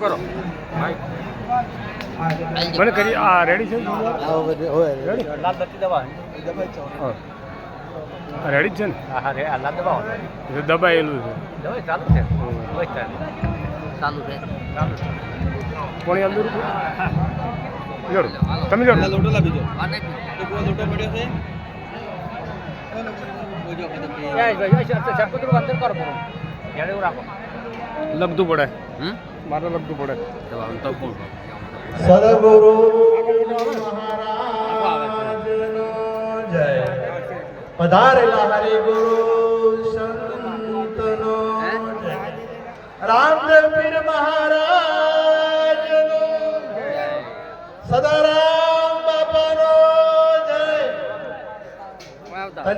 કરો મને કરી આ રેડી છે રેડી લાલ બત્તી દબા રેડી જ છે ને હા લાલ દબાવો દબાયેલું છે દવાઈ ચાલુ છે ચાલુ છે કોણી અંદર જોડો તમે જોડો લોટો લાવી દો અને તો કોઈ લોટો પડ્યો છે અંદર કરો એવું રાખો લગતું પડે મારે લગતું પડે સદગુરુ મહારાજનો જય પધારેલા હરિ ગુરુ સંતનો જય રામદેવ પીર મહારાજનો સદારામ બાપાનો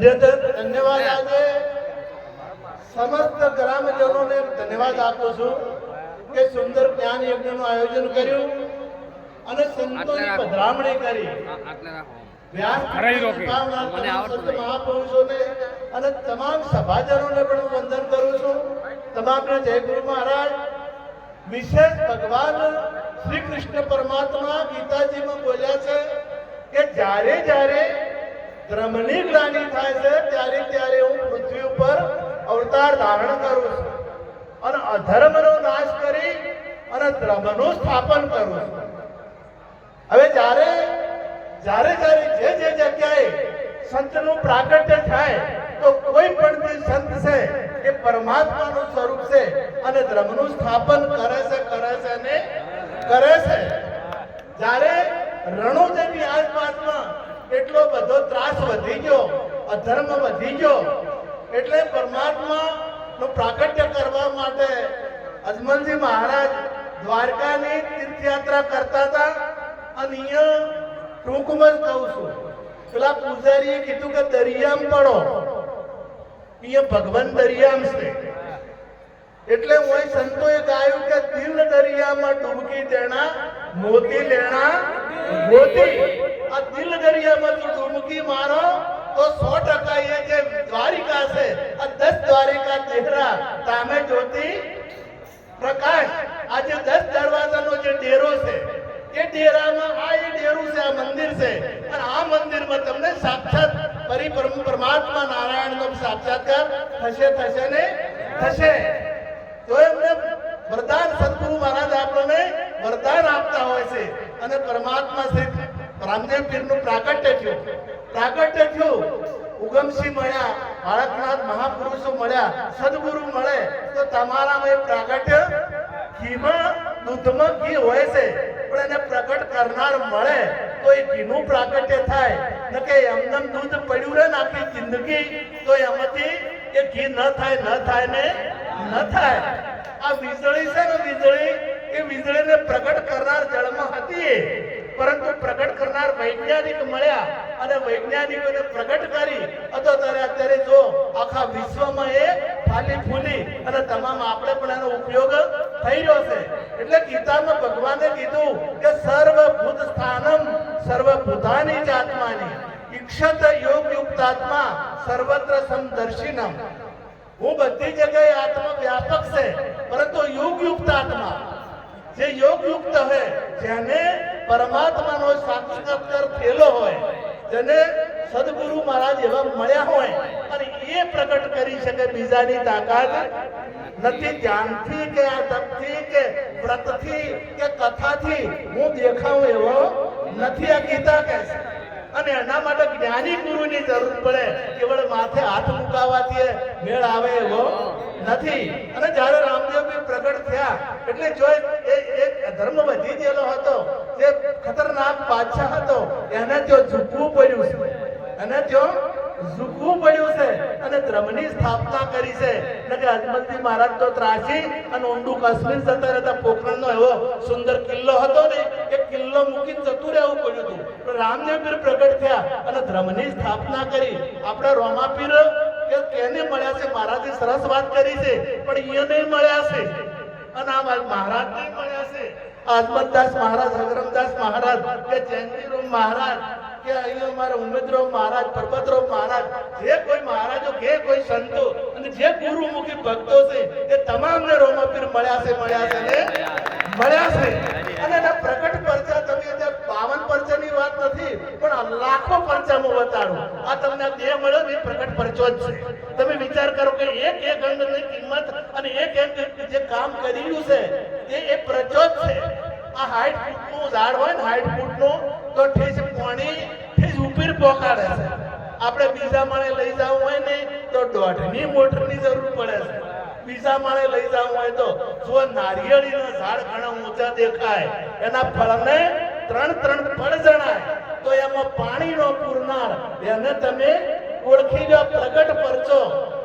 જય ધન્યવાદ આજે સમસ્ત ગ્રામજનોને ધન્યવાદ આપું છું કે સુંદર જ્ઞાન યજ્ઞનું આયોજન કર્યું અને સંતોની પધરામણી કરી મહાપુરુષોને અને તમામ સભાજનોને પણ હું વંદન કરું છું. તમામને જય ગુરુ મહારાજ. વિશેષ ભગવાન શ્રી કૃષ્ણ પરમાત્મા ગીતાજીમાં બોલ્યા છે કે જ્યારે જ્યારે ધર્મની ગ્લાનિ થાય છે ત્યારે ત્યારે હું પૃથ્વી ઉપર અવતાર ધારણ કરું છું અને અધર્મનો નાશ કરી અને ધર્મનું સ્થાપન કરું છું. હવે જ્યારે જ્યારે જે જગ્યાએ સંતનું પ્રાગટ્ય થાય તો કોઈ પણ જે સંત છે એ પરમાત્માનું સ્વરૂપ છે અને ધર્મનું સ્થાપન કરે છે ને કરે છે. જ્યારે રણુજની આસપાસમાં એટલો બધો ત્રાસ વધી ગયો, અધર્મ વધી ગયો, એટલે પરમાત્મા નું પ્રાગટ્ય કરવા માટે અજમલજી મહારાજ દ્વારકાની તીર્થયાત્રા કરતા હતા. અને અહીંયા ટૂંકમાં જ કહું છું, પેલા પૂજારીએ કીધું કે દરિયામ પડો, અહીંયા ભગવાન દરિયામ છે. એટલે હું સંતોએ ગાયું કે દિલ દરિયામાં ડૂબકી દેણા મોતી લેણા મોતી. આ દિલ દરિયામાં જો ડૂબકી મારો તો 100% એ જે દ્વારિકા છે, આ 10 દ્વારિકા ચહેરા તામે જ્યોતિ પ્રકાશ. આ જે 10 દરવાજાનો જે ડેરો છે એ ડેરામાં આ એ ડેરું છે, આ મંદિર છે. અને આ મંદિરમાં તમને સાક્ષાત પરમાત્મા નારાયણનો સાક્ષાત્કાર થશે ને થશે. તો એમને વરદાન સદગુરુ મહારાજ આપણને વરદાન આપતા હોય છે. અને પરમાત્મા શ્રી રામદેવ પીરનું પ્રાગટ્ય થયું. ઉગમસિંહ મળ્યા, બાળકનાથ મહાપુરુષો મળ્યા, સદગુરુ મળે તો તમારામાં એ પ્રાગટ્ય ઘીમાં દૂધમાં ઘી હોય છે, પણ એને પ્રગટ કરનાર મળે તો એ ઘીનું પ્રાગટ્ય થાય. ન કે એમને દૂધ પડ્યું રહે ને આખી જિંદગી તો એમાંથી એ ઘી ન થાય ને ન થાય. આ વીજળી છે ને, એ વીજળીને પ્રગટ કરનાર જળમાં હતી, પરંતુ પ્રગટ કરનાર વૈજ્ઞાનિક મળ્યા અને વૈજ્ઞાનિકોને પ્રગટ કરી અત્યારે જો આખા વિશ્વમાં એ ફાલી ફૂલી અને તમામ આપણે પણ એનો ઉપયોગ થઈ રહ્યો છે. એટલે ગીતામાં ભગવાને કીધું કે સર્વભૂત સ્થાનમ સર્વભૂતાની જ આત્માની ઈક્ષત યોગ યુક્ત આત્મા સર્વત્ર સમદર્શિનમ. હું બધી જગ્યાએ આત્મા વ્યાપક છે, પરંતુ યોગ યુક્ત આત્મા જે યોગ યુક્ત હોય, જેને પરમાત્માનો સાક્ષાત્કાર થયેલો હોય, જેને સદગુરુ મહારાજ એવા મળ્યા હોય અને એ પ્રગટ કરી શકે. બીજાની તાકાત નથી. ધ્યાનથી કે આ તપથી કે વ્રતથી કે કથાથી હું દેખાઉં એવો નથી. આ ગીતા કહે છે. અને એના માટે જ્ઞાની ગુરુની જરૂર પડે. કેવળ માથે હાથ મુકાવાથી મેળ આવે એવો નથી. અને જ્યારે રામદેવજી પ્રગટ થયા એટલે જો એ ધર્મ વધી ગયેલો હતો, જે ખતરનાક બાદશાહ હતો, એને જો ઝૂકવું પડ્યું છે, અને ધર્મની સ્થાપના કરી છે. કે અજમલજી મહારાજ તો ત્રાસી અને ઊંડું કાશ્મીર જતા રહેતા પોખરણનો એવો સુંદર કિલ્લો હતો ને, એ કિલ્લો મૂકીને જતું રહેવું પડ્યું હતું. રામદેવ પીર પ્રગટ થયા અને ધર્મની સ્થાપના કરી. આપણા રોમાપીર કે કેને મળ્યા છે? મહારાજે સરસ વાત કરી છે, પણ એને મળ્યા છે અને આ મહારાજ ને મળ્યા છે. અજમલદાસ મહારાજ, હગરમદાસ મહારાજ કે જયંતિરામ મહારાજ કે અહીંયા અમારા ઉમેદરાવ મહારાજ, પરબતરાવ મહારાજ, જે કોઈ મહારાજો કે કોઈ સંતો અને જે ગુરુમુખી ભક્તો છે એ તમામને રોમાપીર મળ્યા છે ને મળ્યા છે. અને એના પ્રગટ પરચા તમે અત્યારે 52 પરચાની વાત નથી, પણ લાખો પરચામાં બતાડો. આ તમને બે મળ્યો ને એ પ્રગટ પરચો જ છે. તમે વિચાર કરો કે એક અંગની કિંમત અને એક જે કામ કર્યું છે એ પરચો જ છે. આ 60 ફૂટનું ઝાડ હોય ને 60 ફૂટનું તો ઠેસ પાણી ઠેસ ઉપર પોકાડે છે. આપણે બીજા માળે લઈ જવું હોય ને તો 1.5ની મોટરની જરૂર પડે છે. બીજા માળે લઈ જવું હોય તો જો નારિયેળીના ઝાડ ઘણા ઊંચા દેખાય, એના ફળને 3 ફળ જણાય, તો એમાં પાણીનો પૂરનાર એને તમે ઓળખી લો. પ્રગટ પરચો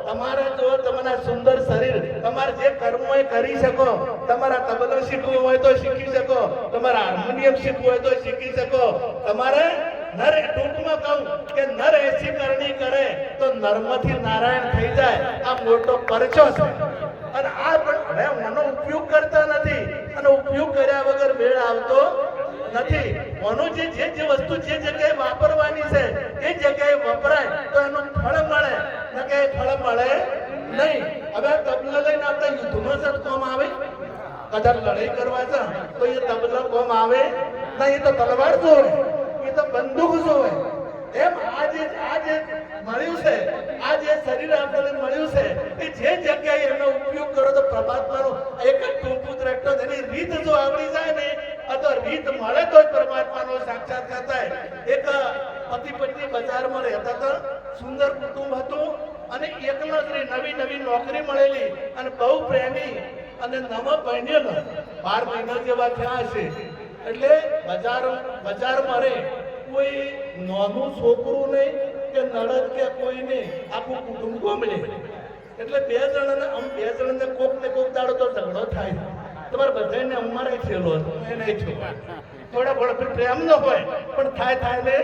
તમારે જો તમારા સુંદર શરીર, તમારે જે કર્મ હોય કરી શકો. તમારા તબલો શીખવું હોય તો શીખી શકો, તમારા હાર્મોનિયમ શીખવું હોય તો શીખી શકો. તમારે નર, ટૂંકમાં કહું કે નર 80 કરણી કરે તો નર્મથી નારાયણ થઈ જાય. આ મોટો પરચો છે. અને આ પણ હવે મનો ઉપયોગ કરતા નથી, અને ઉપયોગ કર્યા વગર મેળ આવતો નથી. મનો જે વસ્તુ જે જગ્યાએ વાપરવાની છે એ જગ્યાએ વપરાય તો એનું ફળ મળે, ન કે ફળ મળે નહીં. હવે તબલા લઈને આપણે યુદ્ધમાં જ કોમ આવે, કદાચ લડાઈ કરવા છે તો એ તબલા કોમ આવે નહીં, એ તો તલવાર જોવે, એ તો બંદૂક જોવે. એમ આ જે મળ્યું છે, આ જે શરીર આપણને મળ્યું છે, એ જે જગ્યાએ એનો ઉપયોગ કરો તો પરમાત્માનો એક જ ટૂંકું દ્રષ્ટો એની રીત જો આવડી જાય ને, તો રીત મળે તો જ પરમાત્માનો સાક્ષાત્કાર થાય. એક પતિ પત્ની બજારમાં રહેતા હતા, સુંદર કુટુંબ હતું, અને એકલા જ નવી નોકરી મળેલી અને બહુ પ્રેમી, અને નવા પહેરેલો 12 મહિના જેવા થયા છે. એટલે બજારમાં રહે કોઈ નાનું છોકરું નહીં કે નળદ કે કોઈ નહીં, આખું કુટુંબ ગોમડે. એટલે બે જણાને કોક ને કોક દાડો તો ઝઘડો થાય. તમારે બધાને અમારે થયેલો હતો, એ નહીં થયો. થોડા ઘણો પ્રેમ ન હોય પણ થાય ને.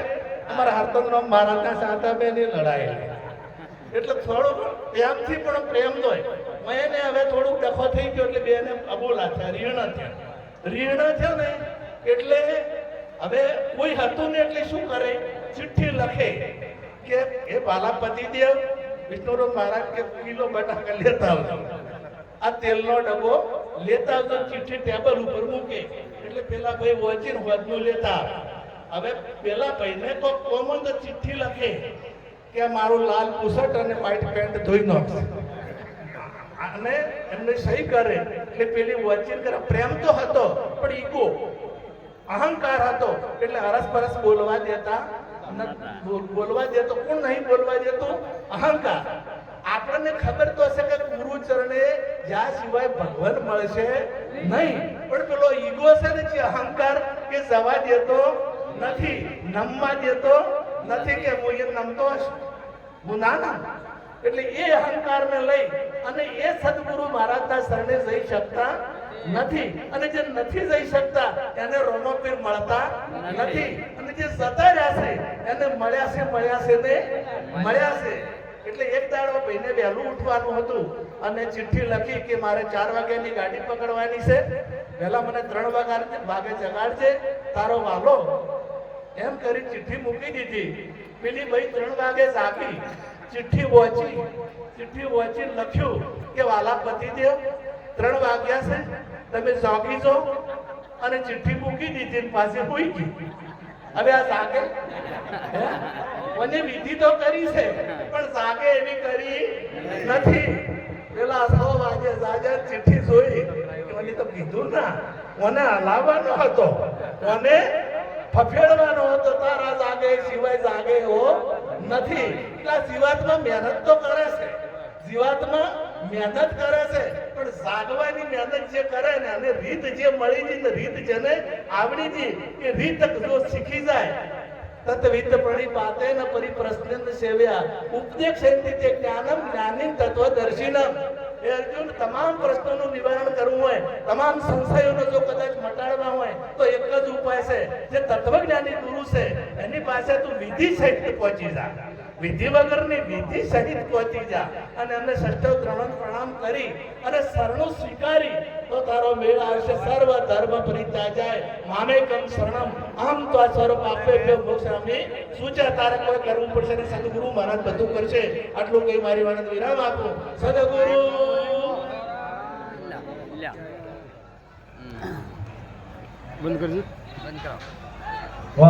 અમારા હાર્તંગરામ મહારાજના શાંતાબેનની લડાઈ, એટલે થોડો પ્રેમથી પણ પ્રેમ ન હોય. મેં હવે થોડુંક ડખો થઈ ગયો એટલે બેને અબોલા થયા, રીણા થયો ને. એટલે હવે કોઈ હતું ને એટલે શું કરે, ચિઠ્ઠી લખે કે એ બાલા પતિદેવ વિષ્ણુરામ મહારાજ કે કિલો બટાકા લેતા આવજો, આ તેલનો ડબ્બો લેતા આવજો. ચિઠ્ઠી ટેબલ ઉપર મૂકે એટલે પેલા ભાઈ વોચીને હોદનું લેતા. હવે પેલા ભાઈને તો કોમન તો ચિઠ્ઠી લખે કે મારું લાલ બુશર્ટ અને વ્હાઈટ પેન્ટ ધોઈ નાખશે, અને એમને સહી કરે. એટલે પેલી વોચીને કરે. પ્રેમ તો હતો પણ ઈગો, અહંકાર હતો. એટલે હરસ બોલવા દેતો. કોણ નહીં બોલવા દેતું? અહંકાર. આપણને ખબર તો હશે કે ગુરુ ચરણે જ્યાં સિવાય ભગવાન મળશે નહીં, પણ પેલો ઈગો છે ને, જે અહંકાર, કે જવા દેતો નથી, નમવા દેતો નથી, કે હું એ નમતો હશે, હું ના. એટલે એ અહંકારને લઈ અને એ સદગુરુ મહારાજના શરણે જઈ શકતા નથી. અને જે નથી જઈ શકતા એને રોમપીર મળતા નથી. અને જે જતા રહ્યા છે એને મળ્યા છે. એટલે એક દાડો ભાઈને વહેલું ઉઠવાનું હતું અને ચિઠ્ઠી લખી કે મારે 4 વાગ્યાની ગાડી પકડવાની છે, પહેલા મને 3 વાગે જગાડજે, તારો વાલો. એમ કરી ચિઠ્ઠી મૂકી દીધી. પેલી ભાઈ 3 વાગે જાગી, ચિઠ્ઠી વાંચી લખ્યું કે વાલા પતિદેવ 3 વાગ્યા છે, તમે જાગી જાઓ. અને ચિઠ્ઠી મૂકી દીધી, પાસે હોઈ ગઈ. હવે આ જાગે, મને વિધિ તો કરી છે પણ જાગે એવી કરી નથી. પેલા 100 વાગે જાગે, ચિઠ્ઠી જોઈ, મને તો કીધું ના, મને હલાવવાનો હતો, મને ફફેડવાનો હતો, તારા જાગે સિવાય જાગે એવો નથી. એટલે જીવાતમાં મહેનત તો કરે છે, પણ જાગવાની મહેનત જે કરે ને, અને રીત જે મળી ગઈ ને, રીત જેને આવડી ગઈ, એ રીત જો શીખી જાય, તત્વિત પ્રણિપાતેન પરિપ્રશ્નેન સેવ્યા ઉપદેક્ષેન્તિ તે જ્ઞાનમ જ્ઞાનિન તત્વદર્શિનમ. એ અર્જુન, તમામ પ્રશ્નોનું નિવારણ કરવું હોય, તમામ સંશયોનો જો કદાચ મટાડવા હોય તો એક જ ઉપાય છે, જે તત્વજ્ઞાની ગુરુ છે એની પાસે તું વિધિ સહિત પહોંચી જા. વિધિ વગરની વિધિ સહિત પહોંચી જા અને એમને ષષ્ઠ પ્રણામ કરી અને શરણું સ્વીકારી તો તારો મેળ આવશે. સર્વ ધર્મ પરિત્યાજાય મામેકમ શરણમ અહમ ત્વા સર્વ પાપેભ્યો મોક્ષામિ. શું છે તારે કોઈ કરવું પડશે ને સદગુરુ મહારાજ બધું કરશે. આટલું કઈ મારી વાતને વિરામ આપું. સદગુરુ બંધ કરજો. બંધ કરો.